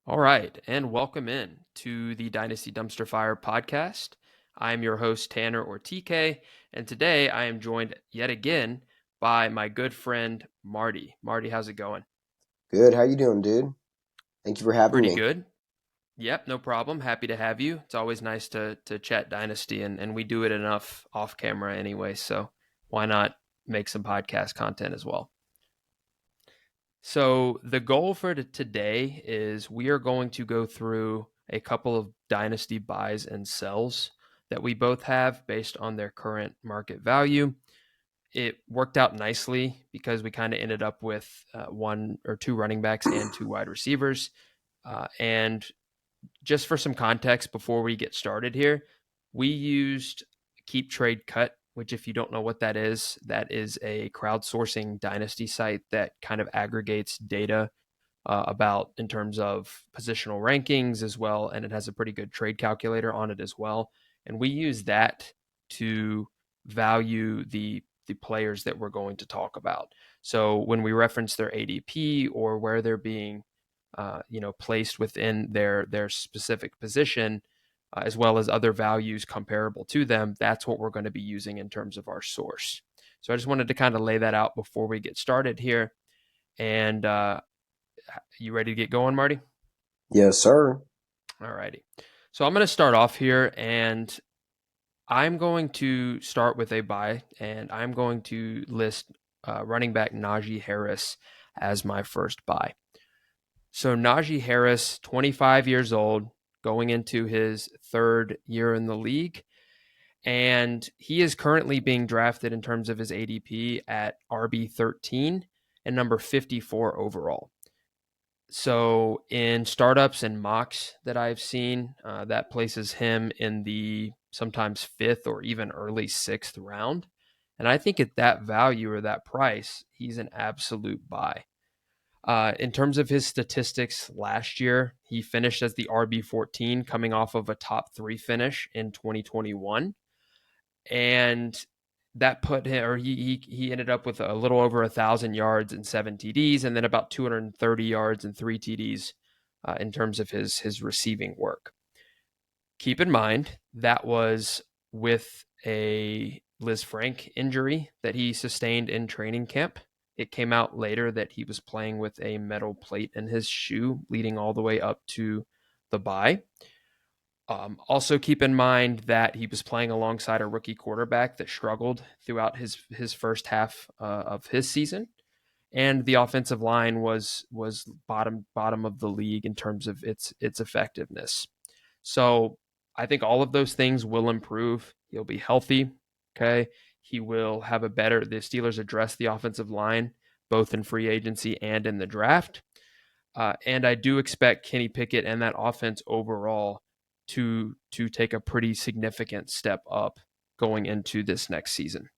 All right, and welcome in to the Dynasty Dumpster Fire podcast. I'm your host, Tanner or TK, and today I am joined yet again by my good friend, Marty. Marty, how's it going? Good. How you doing, dude? Thank you for having Pretty me. good. Yep, no problem. Happy to have you. It's always nice to chat Dynasty, and we do it enough off camera anyway, so why not make some podcast content as well? So the goal for today is we are going to go through a couple of dynasty buys and sells that we both have based on their current market value. It worked out nicely because we kind of ended up with one or two running backs and two wide receivers. And just for some context before we get started here, we used Keep Trade Cut, which, if you don't know what that is a crowdsourcing dynasty site that kind of aggregates data about in terms of positional rankings as well, and it has a pretty good trade calculator on it as well. And we use that to value the players that we're going to talk about. So when we reference their ADP or where they're being placed within their specific position, as well as other values comparable to them, that's what we're going to be using in terms of our source. So I just wanted to kind of lay that out before we get started here. And you ready to get going, Marty? Yes, sir. All righty. So I'm going to start off here, and I'm going to start with a buy, and I'm going to list running back Najee Harris as my first buy. So Najee Harris, 25 years old, going into his third year in the league. And he is currently being drafted in terms of his ADP at RB 13 and number 54 overall. So in startups and mocks that I've seen, that places him in the sometimes fifth or even early sixth round. And I think at that value or that price, he's an absolute buy. In terms of his statistics last year, he finished as the RB 14, coming off of a top three finish in 2021. And that put him, or he ended up with a little over 1,000 yards and seven TDs, and then about 230 yards and three TDs in terms of his receiving work. Keep in mind that was with a Liz Frank injury that he sustained in training camp. It came out later that he was playing with a metal plate in his shoe, leading all the way up to the bye. Also, keep in mind that he was playing alongside a rookie quarterback that struggled throughout his first half of his season, and the offensive line was bottom of the league in terms of its effectiveness. So I think all of those things will improve. He'll be healthy. Okay, he will have a better. The Steelers address the offensive line both in free agency and in the draft. And I do expect Kenny Pickett and that offense overall to take a pretty significant step up going into this next season.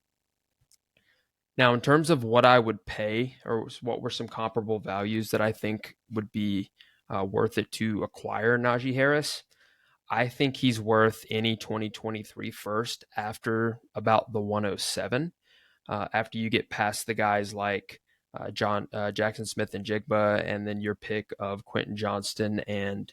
Now, in terms of what I would pay, or what were some comparable values that I think would be worth it to acquire Najee Harris, I think he's worth any 2023 first after about the 107. After you get past the guys like John Jackson Smith and Jigba, and then your pick of Quentin Johnston and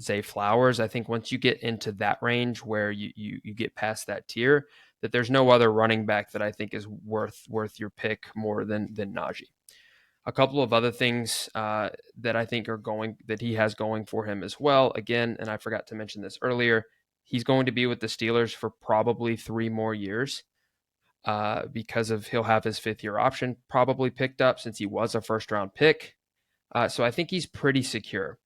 Zay Flowers. I think once you get into that range where you get past that tier, that there's no other running back that I think is worth your pick more than Najee. A couple of other things that I think are going that he has going for him as well. Again, and I forgot to mention this earlier, he's going to be with the Steelers for probably 3 more years because of he'll have his fifth year option probably picked up since he was a first round pick. So I think he's pretty secure.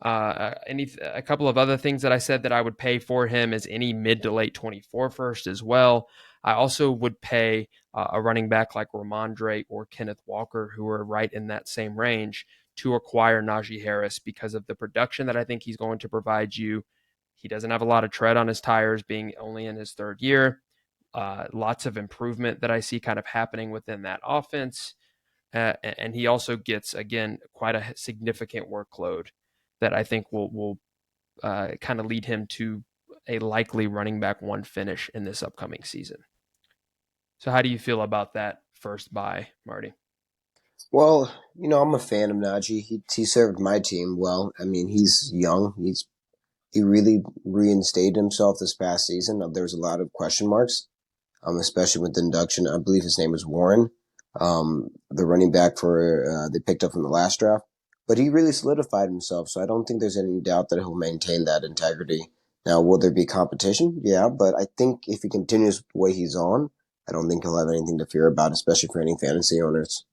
A couple of other things that I said that I would pay for him is any mid to late 24 first as well. I also would pay a running back like Ramondre or Kenneth Walker, who are right in that same range, to acquire Najee Harris because of the production that I think he's going to provide you. He doesn't have a lot of tread on his tires, being only in his third year. Lots of improvement that I see kind of happening within that offense. And he also gets, again, quite a significant workload that I think will kind of lead him to a likely running back one finish in this upcoming season. So how do you feel about that first buy, Marty? Well, I'm a fan of Najee. He served my team well. I mean, he's young. He really reinstated himself this past season. There was a lot of question marks, especially with the induction. I believe his name was Warren, the running back for they picked up from the last draft. But he really solidified himself, so I don't think there's any doubt that he'll maintain that integrity. Now, will there be competition? Yeah, but I think if he continues the way he's on, I don't think he'll have anything to fear about, especially for any fantasy owners.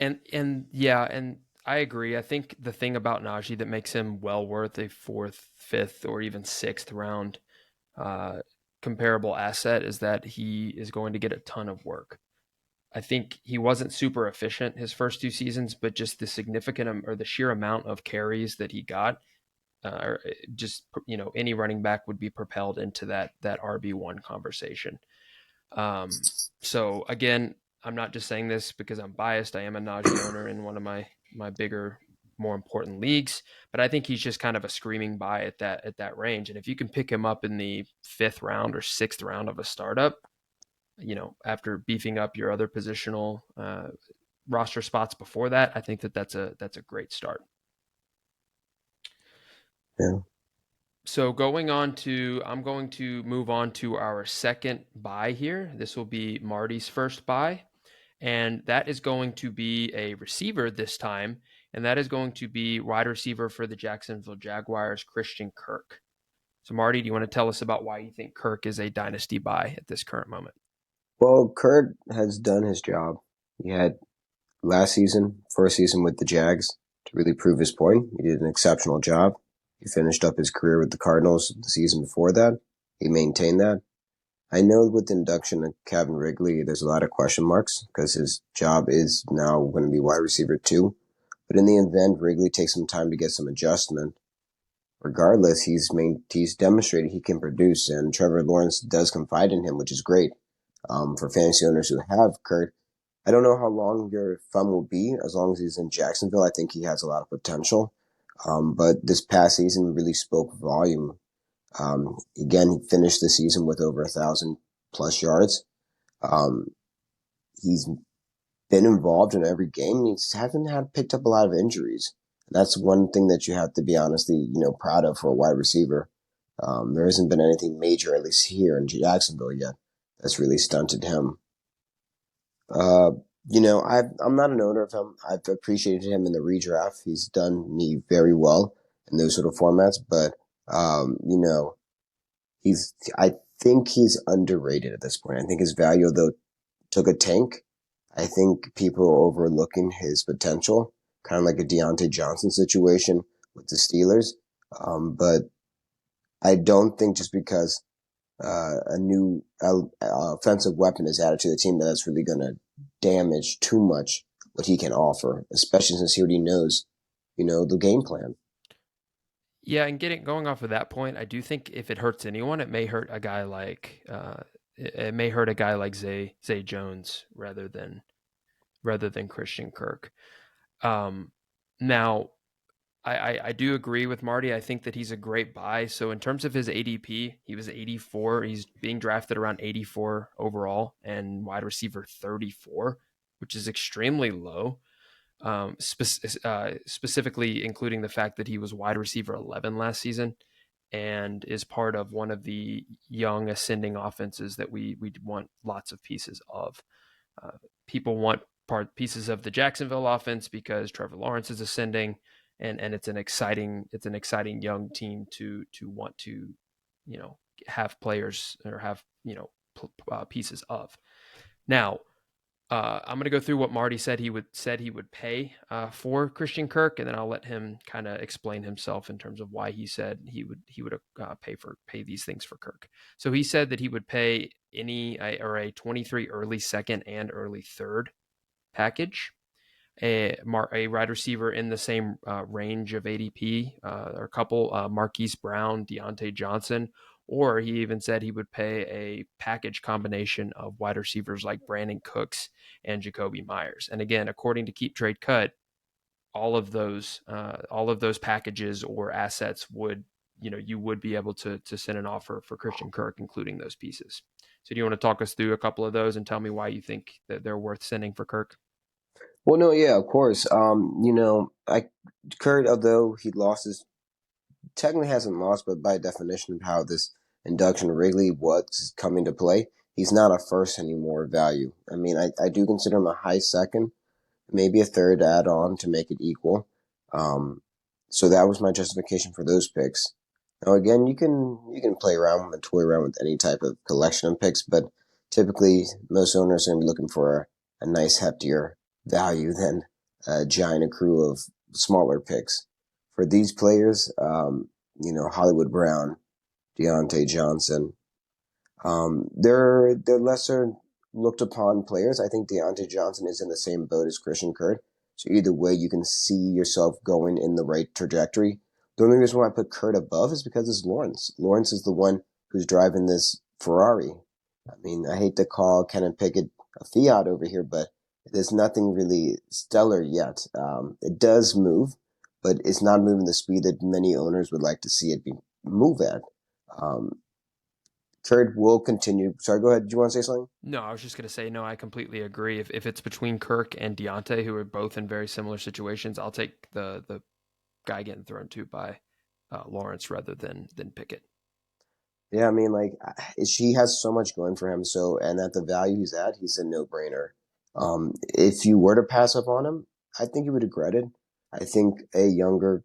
And yeah, and I agree. I think the thing about Najee that makes him well worth a fourth, fifth, or even sixth round uh, comparable asset is that he is going to get a ton of work. I think he wasn't super efficient his first two seasons, but just the significant or the sheer amount of carries that he got, or just any running back would be propelled into that RB1 conversation. So again, I'm not just saying this because I'm biased. I am a Najee owner in one of my bigger, more important leagues, but I think he's just kind of a screaming buy at that range. And if you can pick him up in the fifth round or sixth round of a startup, after beefing up your other positional roster spots before that, I think that's a great start. Yeah. So I'm going to move on to our second buy here. This will be Marty's first buy, and that is going to be a receiver this time, and that is going to be wide receiver for the Jacksonville Jaguars, Christian Kirk. So, Marty, do you want to tell us about why you think Kirk is a dynasty buy at this current moment? Well, Kurt has done his job. He had last season, first season with the Jags to really prove his point. He did an exceptional job. He finished up his career with the Cardinals the season before that. He maintained that. I know with the induction of Kevin Wrigley, there's a lot of question marks because his job is now going to be wide receiver too. But in the event Wrigley takes some time to get some adjustment, regardless, he's demonstrated he can produce, and Trevor Lawrence does confide in him, which is great for fantasy owners who have Kurt. I don't know how long your thumb will be. As long as he's in Jacksonville, I think he has a lot of potential. But this past season really spoke volume. Again, he finished the season with over 1,000+ yards. Um, he's been involved in every game. He hasn't had picked up a lot of injuries. That's one thing that you have to be honestly, proud of for a wide receiver. There hasn't been anything major, at least here in Jacksonville yet, that's really stunted him. Uh, I'm not an owner of him. I've appreciated him in the redraft. He's done me very well in those sort of formats, but I think he's underrated at this point. I think his value, though, took a tank. I think people are overlooking his potential, kind of like a Deontay Johnson situation with the Steelers. But I don't think just because a new offensive weapon is added to the team that's really going to damage too much what he can offer, especially since he already knows, the game plan. Yeah, and getting going off of that point, I do think if it hurts anyone, it may hurt a guy like it may hurt a guy like Zay Jones rather than Christian Kirk. Um, Now, I do agree with Marty. I think that he's a great buy. So in terms of his ADP, he was 84. He's being drafted around 84 overall and wide receiver 34, which is extremely low. Specifically including the fact that he was wide receiver 11 last season and is part of one of the young ascending offenses that we want lots of pieces of. Uh, People want pieces of the Jacksonville offense because Trevor Lawrence is ascending, and it's an exciting young team to want to have players or have pieces of. Now, I'm going to go through what Marty said he would pay for Christian Kirk, and then I'll let him kind of explain himself in terms of why he said he would pay these things for Kirk. So he said that he would pay any or a 23 early second and early third package, a wide receiver in the same range of ADP, or a couple, Marquise Brown, Deontay Johnson, or he even said he would pay a package combination of wide receivers like Brandon Cooks and Jacoby Myers. And again, according to Keep Trade Cut, all of those packages or assets you would be able to send an offer for Christian Kirk, including those pieces. So do you want to talk us through a couple of those and tell me why you think that they're worth sending for Kirk? Well, no, yeah, of course. I Kurt, although he lost his technically hasn't lost, but by definition of how this induction to Wrigley was coming to play, he's not a first anymore value. I mean, I do consider him a high second, maybe a third add on to make it equal. Um, so that was my justification for those picks. Now again, you can play around and toy around with any type of collection of picks, but typically most owners are going to be looking for a nice heftier value than a giant accrue of smaller picks. For these players, Hollywood Brown, Deontay Johnson, they're lesser looked upon players. I think Deontay Johnson is in the same boat as Christian Kirk. So either way, you can see yourself going in the right trajectory. The only reason why I put Kurt above is because it's Lawrence. Lawrence is the one who's driving this Ferrari. I mean, I hate to call Kenneth Pickett a Fiat over here, but there's nothing really stellar yet. It does move, but it's not moving the speed that many owners would like to see it move at. Um, Kurt will continue. Sorry, go ahead. Do you want to say something? No, I was just going to say, no, I completely agree. If it's between Kirk and Deontay, who are both in very similar situations, I'll take the guy getting thrown to by Lawrence rather than Pickett. Yeah, I mean, like she has so much going for him. So, and at the value he's at, he's a no-brainer. If you were to pass up on him, I think you would regret it. I think a younger,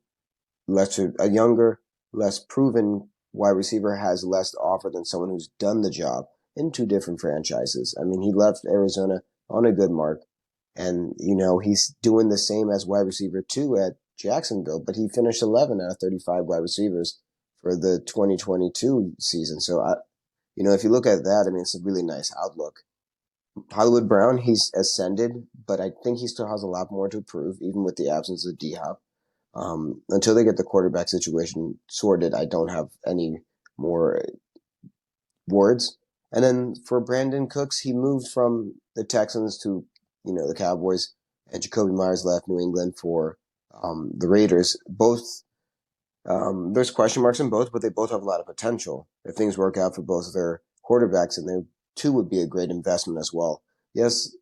less proven wide receiver has less to offer than someone who's done the job in two different franchises. I mean, he left Arizona on a good mark, and he's doing the same as wide receiver two at Jacksonville, but he finished 11 out of 35 wide receivers for the 2022 season. So if you look at that, I mean, it's a really nice outlook. Hollywood Brown, he's ascended, but I think he still has a lot more to prove, even with the absence of D Hop. Until they get the quarterback situation sorted, I don't have any more words. And then for Brandon Cooks, he moved from the Texans to the Cowboys, and Jacoby Myers left New England for the Raiders. Both there's question marks in both, but they both have a lot of potential if things work out for both of their quarterbacks, and they too would be a great investment as well. Yes,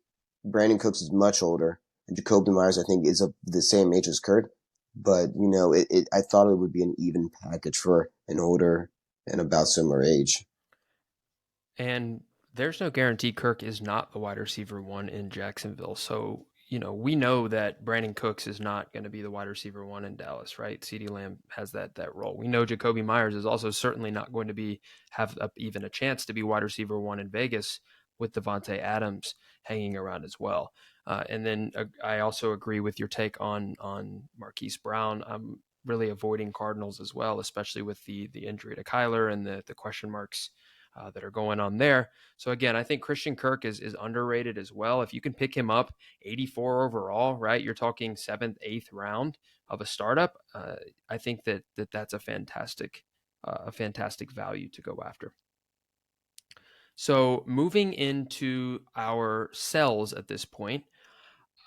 Brandon Cooks is much older, and Jacoby Myers I think is of the same age as Kurt, but I thought it would be an even package for an older and about similar age. And there's no guarantee Kirk is not the wide receiver one in Jacksonville. So, we know that Brandon Cooks is not going to be the wide receiver one in Dallas, right? CeeDee Lamb has that role. We know Jacoby Myers is also certainly not going to have even a chance to be wide receiver one in Vegas with Devontae Adams hanging around as well. And then I also agree with your take on Marquise Brown. I'm really avoiding Cardinals as well, especially with the injury to Kyler and the question marks that are going on there. So again, I think Christian Kirk is underrated as well. If you can pick him up 84 overall, right? You're talking seventh, eighth round of a startup. I think that's a fantastic value to go after. So moving into our cells at this point,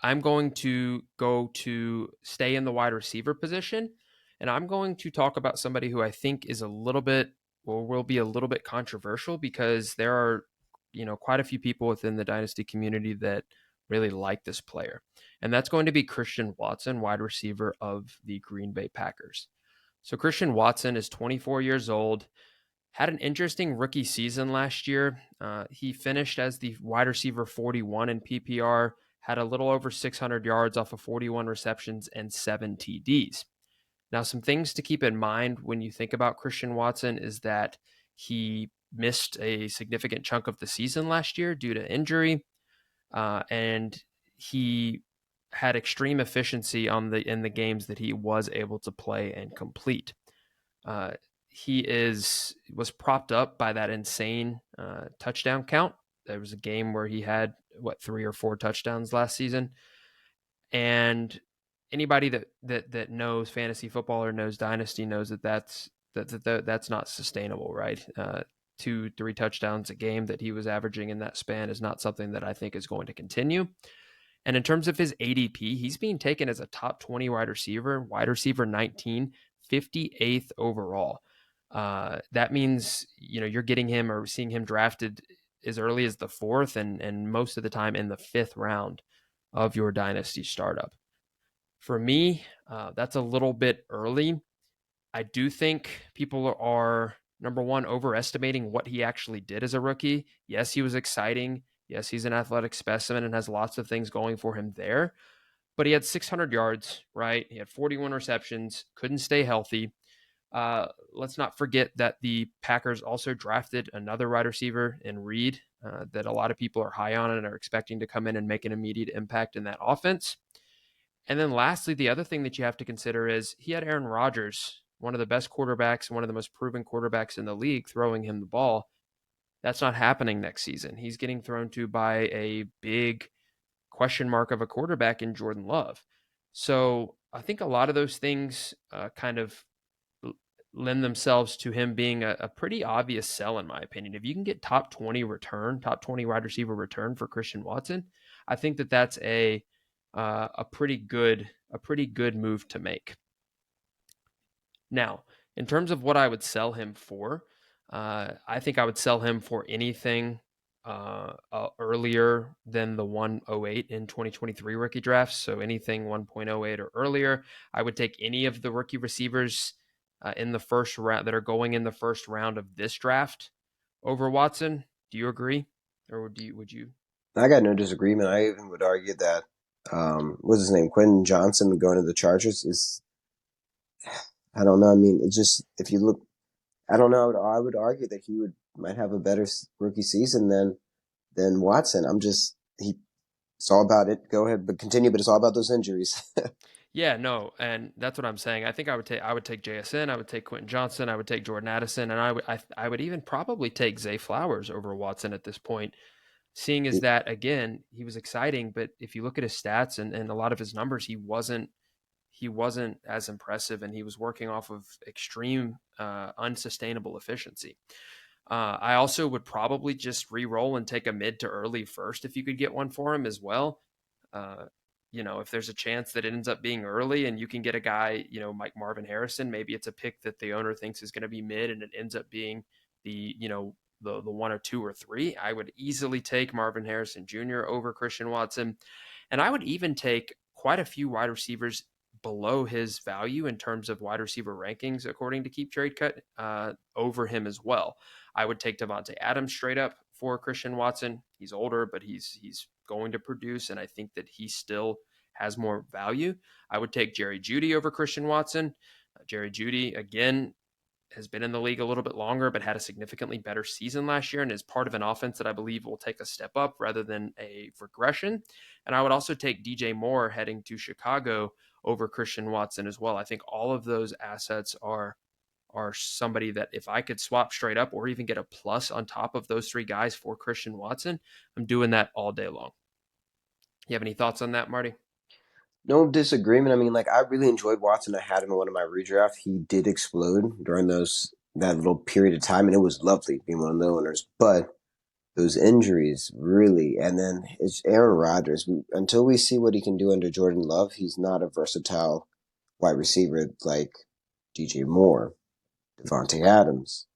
I'm going to go to stay in the wide receiver position, and I'm going to talk about somebody who I think is a little bit, or will be a little bit controversial because there are, quite a few people within the Dynasty community that really like this player. And that's going to be Christian Watson, wide receiver of the Green Bay Packers. So Christian Watson is 24 years old, had an interesting rookie season last year. He finished as the wide receiver 41 in PPR, had a little over 600 yards off of 41 receptions and 7 TDs. Now, some things to keep in mind when you think about Christian Watson is that he missed a significant chunk of the season last year due to injury, and he had extreme efficiency in the games that he was able to play and complete. Uh, he was propped up by that insane touchdown count. There was a game where he had 3 or 4 touchdowns last season, and anybody that knows fantasy football or knows Dynasty knows that's not sustainable, right? 2-3 touchdowns a game that he was averaging in that span is not something that I think is going to continue. And in terms of his ADP, he's being taken as a top 20 wide receiver 19, 58th overall. That means you're getting him or seeing him drafted as early as the fourth and most of the time in the fifth round. of your Dynasty startup. For me, that's a little bit early. I do think people are, number one, overestimating what he actually did as a rookie. Yes, he was exciting. Yes, he's an athletic specimen and has lots of things going for him there. But he had 600 yards, right? He had 41 receptions, couldn't stay healthy. Let's not forget that the Packers also drafted another wide receiver in Reed that a lot of people are high on and are expecting to come in and make an immediate impact in that offense. And then lastly, the other thing that you have to consider is he had Aaron Rodgers, one of the best quarterbacks, one of the most proven quarterbacks in the league, throwing him the ball. That's not happening next season. He's getting thrown to by a big question mark of a quarterback in Jordan Love. So I think a lot of those things kind of lend themselves to him being a pretty obvious sell, in my opinion. If you can get top 20 wide receiver return for Christian Watson, I think that that's a pretty good move to make. Now, in terms of what I would sell him for, I think I would sell him for anything earlier than the 108 in 2023 rookie drafts. So anything 1.08 or earlier. I would take any of the rookie receivers in the first round that are going in the first round of this draft over Watson. Do you agree, or would you? I got no disagreement. I even would argue that what's his name, Quentin Johnson going to the Chargers is I don't know. I mean, it just if you look, I don't know. I would argue that he would might have a better rookie season than Watson. I'm just he. It's all about it. Go ahead, but continue. But it's all about those injuries. Yeah, no, and that's what I'm saying. I think I would take JSN, I would take Quentin Johnson, I would take Jordan Addison, and I would even probably take Zay Flowers over Watson at this point. Seeing as that again, he was exciting, but if you look at his stats and a lot of his numbers, he wasn't as impressive, and he was working off of extreme unsustainable efficiency. I also would probably just re-roll and take a mid to early first if you could get one for him as well. Uh, if there's a chance that it ends up being early and you can get a guy, like Marvin Harrison, maybe it's a pick that the owner thinks is going to be mid and it ends up being the one or two or three. I would easily take Marvin Harrison Jr. over Christian Watson, and I would even take quite a few wide receivers below his value in terms of wide receiver rankings, according to Keep Trade Cut, over him as well. I would take Devontae Adams straight up for Christian Watson. He's older, but he's going to produce, and I think that he still has more value. I would take Jerry Jeudy over Christian Watson. Jerry Jeudy, again, has been in the league a little bit longer, but had a significantly better season last year and is part of an offense that I believe will take a step up rather than a regression. And I would also take DJ Moore heading to Chicago over Christian Watson as well. I think all of those assets are somebody that if I could swap straight up or even get a plus on top of those three guys for Christian Watson, I'm doing that all day long. You have any thoughts on that, Marty? No disagreement. I mean, like I really enjoyed Watson. I had him in one of my redraft. He did explode during that little period of time, and it was lovely being one of the owners. But those injuries really, and then it's Aaron Rodgers. Until we see what he can do under Jordan Love, he's not a versatile wide receiver like DJ Moore, Devontae Adams,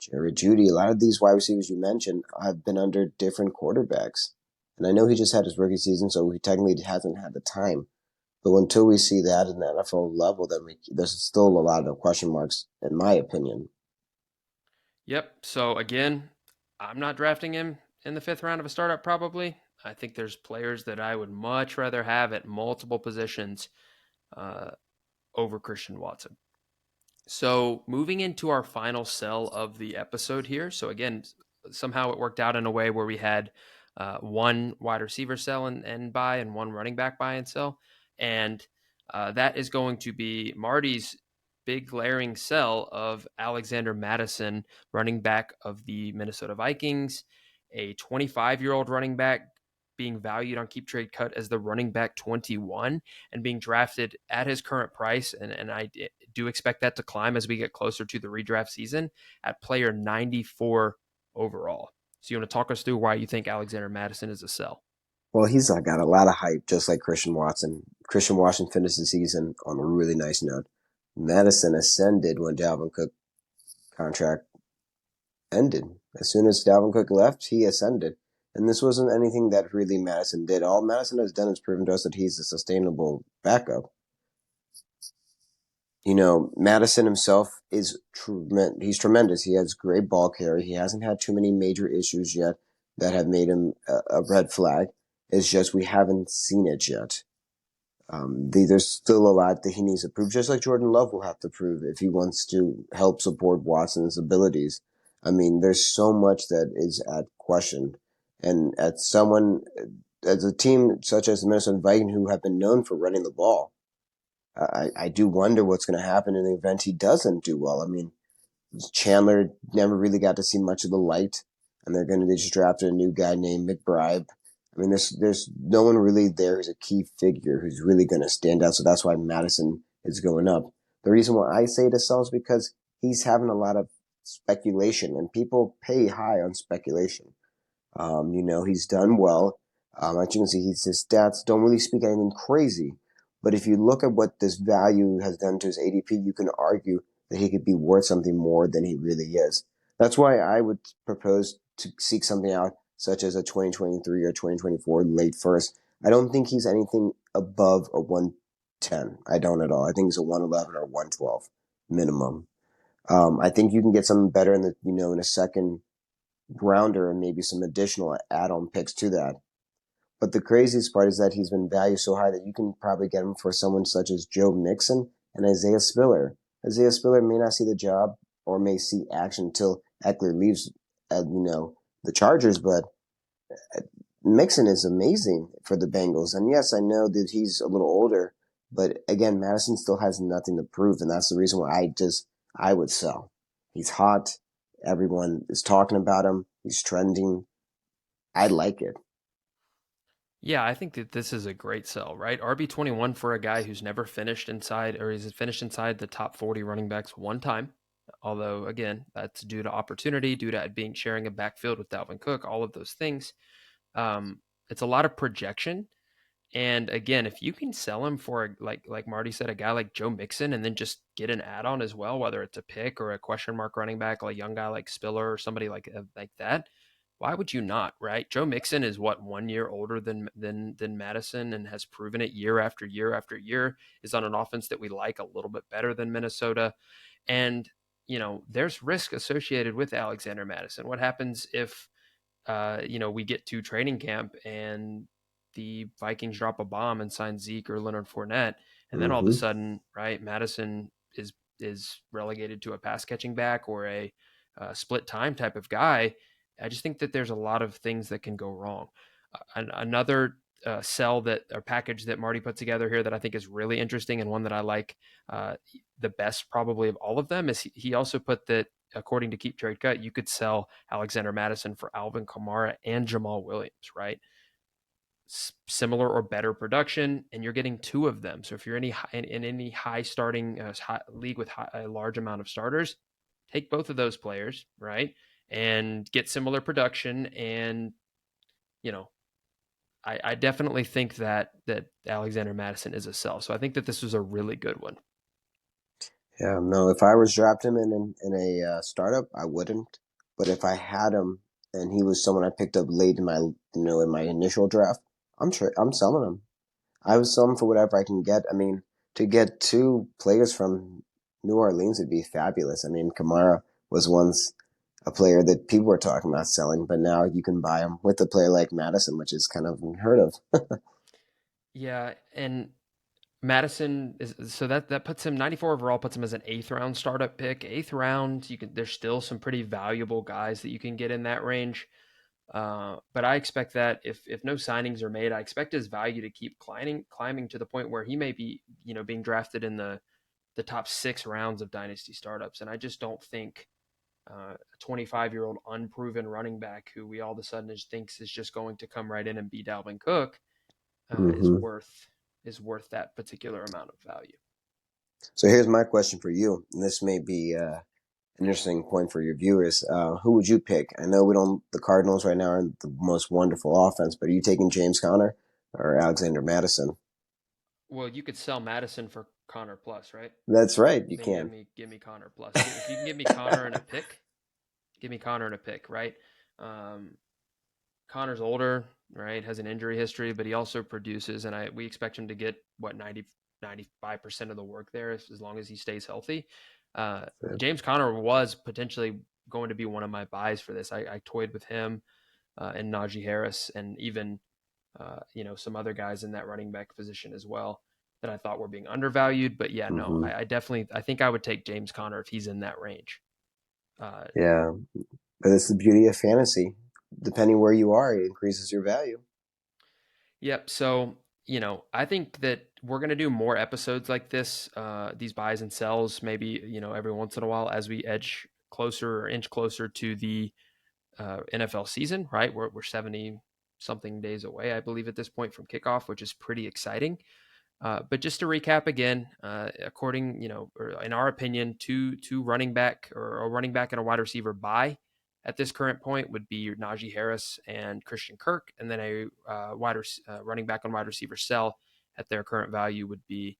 Jerry Jeudy. A lot of these wide receivers you mentioned have been under different quarterbacks, and I know he just had his rookie season, so he technically hasn't had the time. But until we see that in the NFL level, there's still a lot of question marks, in my opinion. Yep. So again, I'm not drafting him in the fifth round of a startup, probably. I think there's players that I would much rather have at multiple positions uh, over Christian Watson. So moving into our final sell of the episode here. So again, somehow it worked out in a way where we had one wide receiver sell and buy, and one running back buy and sell, and that is going to be Marty's big glaring sell of Alexander Madison, running back of the Minnesota Vikings, a 25-year-old running back being valued on Keep Trade Cut as the running back 21 and being drafted at his current price. And I do expect that to climb as we get closer to the redraft season at player 94 overall. So you want to talk us through why you think Alexander Madison is a sell? Well, he's got a lot of hype, just like Christian Watson. Christian Watson finished the season on a really nice note. Madison ascended when Dalvin Cook contract ended. As soon as Dalvin Cook left, he ascended. And this wasn't anything that really Madison did. All Madison has done is proven to us that he's a sustainable backup. Madison himself he's tremendous. He has great ball carry. He hasn't had too many major issues yet that have made him a red flag. It's just we haven't seen it yet. There's still a lot that he needs to prove, just like Jordan Love will have to prove if he wants to help support Watson's abilities. I mean, there's so much that is at question. And as a team such as the Minnesota Vikings, who have been known for running the ball, I do wonder what's going to happen in the event he doesn't do well. I mean, Chandler never really got to see much of the light, and they just drafted a new guy named McBride. I mean, there's no one really there who's a key figure who's really going to stand out. So that's why Madison is going up. The reason why I say to sell is because he's having a lot of speculation, and people pay high on speculation. He's done well. As you can see, his stats don't really speak anything crazy. But if you look at what this value has done to his ADP, you can argue that he could be worth something more than he really is. That's why I would propose to seek something out, such as a 2023 or 2024 late first. I don't think he's anything above a 110. I don't at all. I think he's a 111 or 112 minimum. I think you can get something better in a second rounder and maybe some additional add-on picks to that. But the craziest part is that he's been valued so high that you can probably get him for someone such as Joe Mixon and Isaiah Spiller. Isaiah Spiller may not see the job or may see action until Eckler leaves, the Chargers. But Mixon is amazing for the Bengals. And yes, I know that he's a little older, but again, Madison still has nothing to prove, and that's the reason why I would sell. He's hot. Everyone is talking about him. He's trending. I like it. Yeah, I think that this is a great sell, right? RB21 for a guy who's never finished inside or he's finished inside the top 40 running backs one time. Although, again, that's due to opportunity, due to being sharing a backfield with Dalvin Cook, all of those things. It's a lot of projection. And again, if you can sell him for like Marty said, a guy like Joe Mixon, and then just get an add-on as well, whether it's a pick or a question mark running back, like a young guy like Spiller or somebody like that, why would you not? Right? Joe Mixon is what 1 year older than Madison, and has proven it year after year after year. Is on an offense that we like a little bit better than Minnesota, and there's risk associated with Alexander Madison. What happens if we get to training camp and the Vikings drop a bomb and sign Zeke or Leonard Fournette, and then all of a Mm-hmm. sudden, right, Madison is relegated to a pass catching back or a split time type of guy. I just think that there's a lot of things that can go wrong. Another sell that or package that Marty put together here that I think is really interesting and one that I like the best probably of all of them is he also put that according to Keep Trade Cut, you could sell Alexander Madison for Alvin Kamara and Jamal Williams, right? Similar or better production, and you're getting two of them. So if you're in any high starting league with a large amount of starters, take both of those players, right, and get similar production. And you know, I definitely think that Alexander Madison is a sell. So I think that this was a really good one. Yeah, no. If I was drafting him in a startup, I wouldn't. But if I had him and he was someone I picked up late in my initial draft, I'm selling him. I would sell him for whatever I can get. I mean, to get two players from New Orleans would be fabulous. I mean, Kamara was once a player that people were talking about selling, but now you can buy him with a player like Madison, which is kind of unheard of. Yeah, and Madison is so that puts him 94 overall, puts him as an eighth round startup pick. Eighth round, there's still some pretty valuable guys that you can get in that range. But I expect that if no signings are made, I expect his value to keep climbing to the point where he may be being drafted in the top 6 rounds of dynasty startups. And I just don't think a 25-year-old unproven running back who we all of a sudden thinks is just going to come right in and be Dalvin Cook is Hmm. worth that particular amount of value. So here's my question for you, and this may be an interesting point for your viewers. Who would you pick? I know we don't. The Cardinals right now are the most wonderful offense, but are you taking James Conner or Alexander Madison? Well, you could sell Madison for Connor plus, right? That's right. You Then give can. me give me Connor plus. If you can give me Connor and a pick, give me Connor and a pick, right? Um, Connor's older, right? Has an injury history, but he also produces, and we expect him to get what 95% of the work there as long as he stays healthy. Uh, Yeah. James Conner was potentially going to be one of my buys for this. I toyed with him and Najee Harris, and even some other guys in that running back position as well that I thought were being undervalued. But yeah, no, Hmm. I definitely I think I would take James Conner if he's in that range. Uh, Yeah, but it's the beauty of fantasy. Depending where you are, it increases your value. Yep. So, I think that we're going to do more episodes like this, these buys and sells, maybe, every once in a while as we edge closer or inch closer to the NFL season, right? We're 70 something days away, I believe, at this point from kickoff, which is pretty exciting. But just to recap again, according, or in our opinion, two running back or a running back and a wide receiver buy at this current point would be Najee Harris and Christian Kirk, and then a running back and wide receiver sell at their current value would be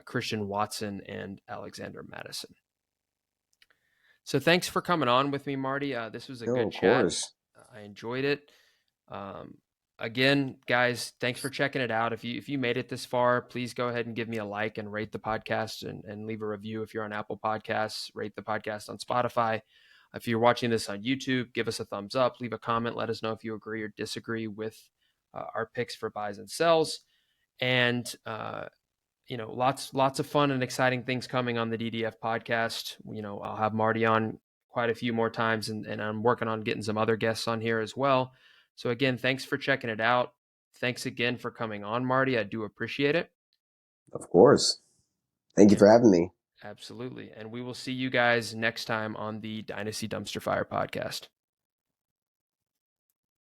Christian Watson and Alexander Madison. So thanks for coming on with me, Marty. This was a No, good of chat. course. I enjoyed it. Um, Again, guys, thanks for checking it out. If you made it this far, please go ahead and give me a like and rate the podcast and leave a review if you're on Apple Podcasts. Rate the podcast on Spotify. If you're watching this on YouTube, give us a thumbs up. Leave a comment. Let us know if you agree or disagree with our picks for buys and sells. And lots of fun and exciting things coming on the DDF podcast. I'll have Marty on quite a few more times, and I'm working on getting some other guests on here as well. So again, thanks for checking it out. Thanks again for coming on, Marty. I do appreciate it. Of course. Thank you And for having me. absolutely. And we will see you guys next time on the Dynasty Dumpster Fire podcast.